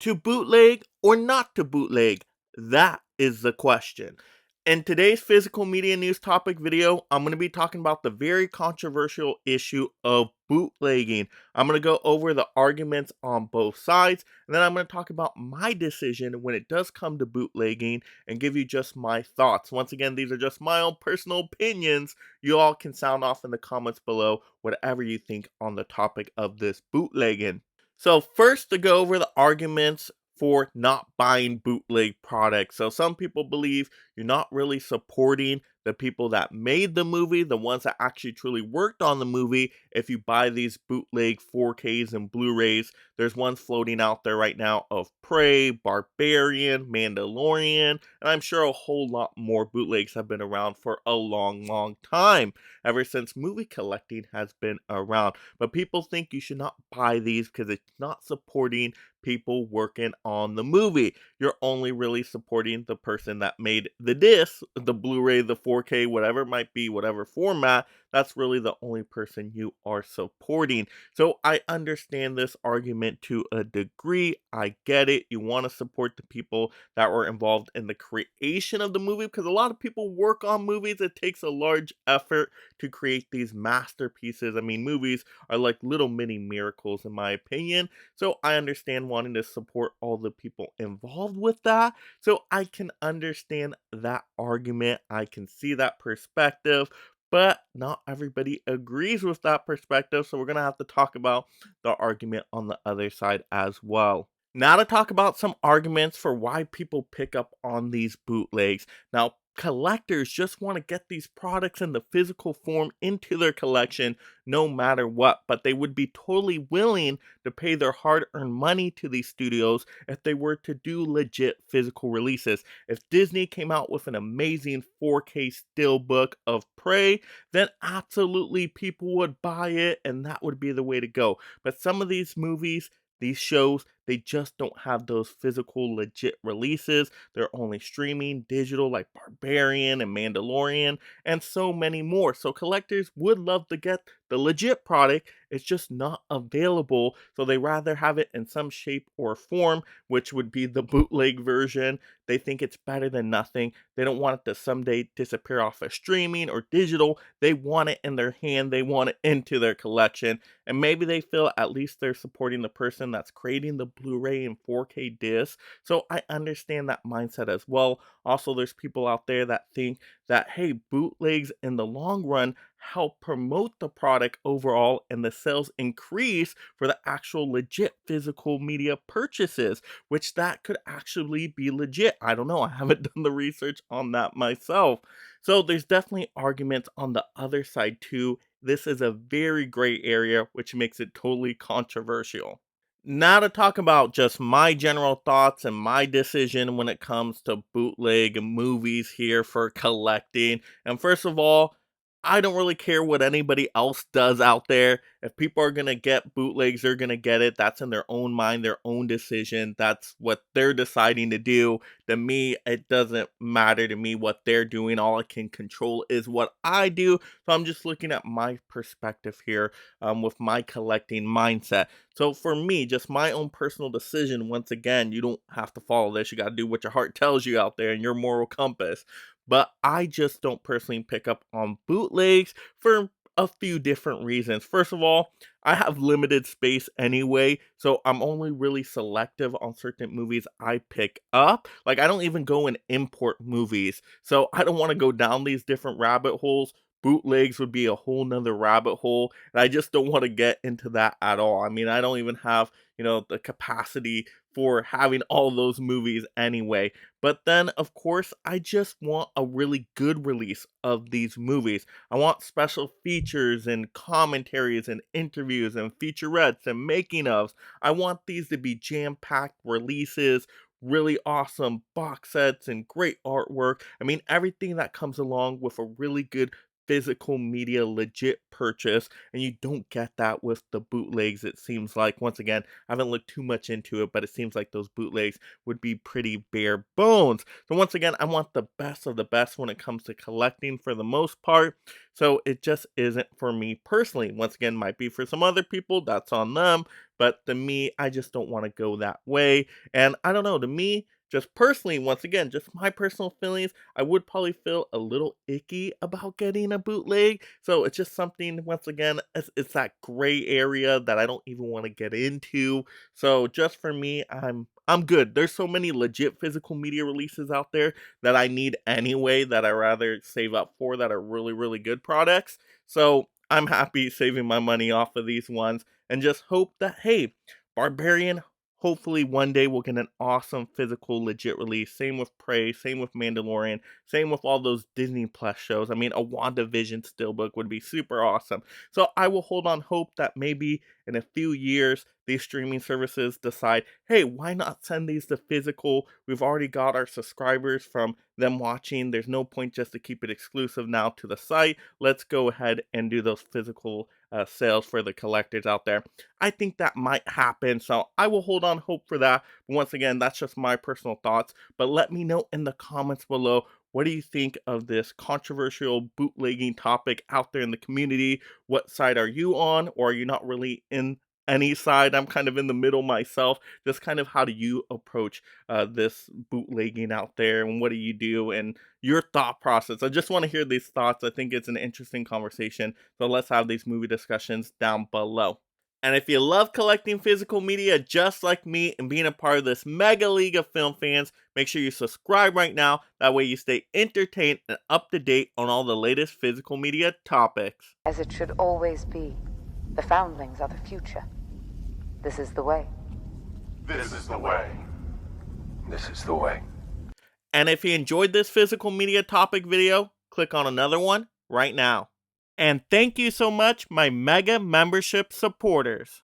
To bootleg or not to bootleg? That is the question. In today's physical media news topic video, I'm going to be talking about the very controversial issue of bootlegging. I'm going to go over the arguments on both sides, and then I'm going to talk about my decision when it does come to bootlegging and give you just my thoughts. Once again, these are just my own personal opinions. You all can sound off in the comments below whatever you think on the topic of this bootlegging. So first, to go over the arguments for not buying bootleg products. So some people believe you're not really supporting the people that made the movie, the ones that actually truly worked on the movie, if you buy these bootleg 4Ks and Blu-rays. There's ones floating out there right now of Prey, Barbarian, Mandalorian, and I'm sure a whole lot more bootlegs have been around for a long time, ever since movie collecting has been around. But people think you should not buy these because it's not supporting people working on the movie. You're only really supporting the person that made the disc, the Blu-ray, the 4K, whatever it might be, whatever format. That's really the only person you are supporting. So I understand this argument to a degree. I get it. You want to support the people that were involved in the creation of the movie, because a lot of people work on movies. It takes a large effort to create these masterpieces. I mean, movies are like little mini miracles in my opinion. So I understand wanting to support all the people involved with that. So I can understand that argument. I can see that perspective. But not everybody agrees with that perspective. So we're going to have to talk about the argument on the other side as well. Now to talk about some arguments for why people pick up on these bootlegs. Now, collectors just want to get these products in the physical form into their collection no matter what, but they would be totally willing to pay their hard-earned money to these studios if they were to do legit physical releases. If Disney came out with an amazing 4K steelbook of Prey, then absolutely people would buy it and that would be the way to go. But some of these movies, these shows, they just don't have those physical legit releases. They're only streaming digital like Barbarian and Mandalorian and so many more. So collectors would love to get the legit product. It's just not available. So they rather have it in some shape or form, which would be the bootleg version. They think it's better than nothing. They don't want it to someday disappear off of streaming or digital. They want it in their hand. They want it into their collection. And maybe they feel at least they're supporting the person that's creating the Blu-ray and 4K disc. So I understand that mindset as well. Also, there's people out there that think that, hey, bootlegs in the long run help promote the product overall and the sales increase for the actual legit physical media purchases, which that could actually be legit. I don't know. I haven't done the research on that myself. So there's definitely arguments on the other side too. This is a very gray area, which makes it totally controversial. Now to talk about just my general thoughts and my decision when it comes to bootleg movies here for collecting. And first of all, I don't really care what anybody else does out there. If people are going to get bootlegs, they're going to get it. That's in their own mind, their own decision. That's what they're deciding to do. To me, it doesn't matter to me what they're doing. All I can control is what I do. So I'm just looking at my perspective here with my collecting mindset. So for me, just my own personal decision, once again, you don't have to follow this. You got to do what your heart tells you out there and your moral compass. But I just don't personally pick up on bootlegs for a few different reasons. First of all, I have limited space anyway, so I'm only really selective on certain movies I pick up. Like, I don't even go and import movies, so I don't want to go down these different rabbit holes. Bootlegs would be a whole nother rabbit hole, and I just don't want to get into that at all. I mean, I don't even have, the capacity for having all those movies anyway. But then, of course, I just want a really good release of these movies. I want special features and commentaries and interviews and featurettes and making ofs. I want these to be jam-packed releases, really awesome box sets and great artwork. I mean, everything that comes along with a really good physical media legit purchase, and you don't get that with the bootlegs. It seems like, once again, I haven't looked too much into it, but it seems like those bootlegs would be pretty bare bones. So once again, I want the best of the best when it comes to collecting for the most part. So it just isn't for me personally. Once again, might be for some other people, that's on them. but to me, I just don't want to go that way. And I don't know, to me, just personally, once again, just my personal feelings, I would probably feel a little icky about getting a bootleg. So it's just something, once again, it's that gray area that I don't even want to get into. So just for me, I'm good. There's so many legit physical media releases out there that I need anyway that I rather save up for that are really, really good products. So I'm happy saving my money off of these ones and just hope that, hey, Barbarian, hopefully one day we'll get an awesome physical legit release. Same with Prey, same with Mandalorian, same with all those Disney Plus shows. I mean, a WandaVision steelbook would be super awesome. So I will hold on hope that maybe in a few years these streaming services decide, hey, why not send these to physical? We've already got our subscribers from them watching. There's no point just to keep it exclusive now to the site. Let's go ahead and do those physical sales for the collectors out there. I think that might happen, so I will hold on hope for that. But once again, that's just my personal thoughts. But let me know in the comments below, what do you think of this controversial bootlegging topic out there in the community? What side are you on, or are you not really in any side? I'm kind of in the middle myself. Just kind of how do you approach this bootlegging out there, and what do you do, and your thought process? I just want to hear these thoughts. I think it's an interesting conversation. So let's have these movie discussions down below. And if you love collecting physical media just like me and being a part of this mega league of film fans, make sure you subscribe right now. That way you stay entertained and up to date on all the latest physical media topics. As it should always be. The foundlings are the future. This is the way. This is the way. This is the way. And if you enjoyed this physical media topic video, click on another one right now. And thank you so much, my mega membership supporters.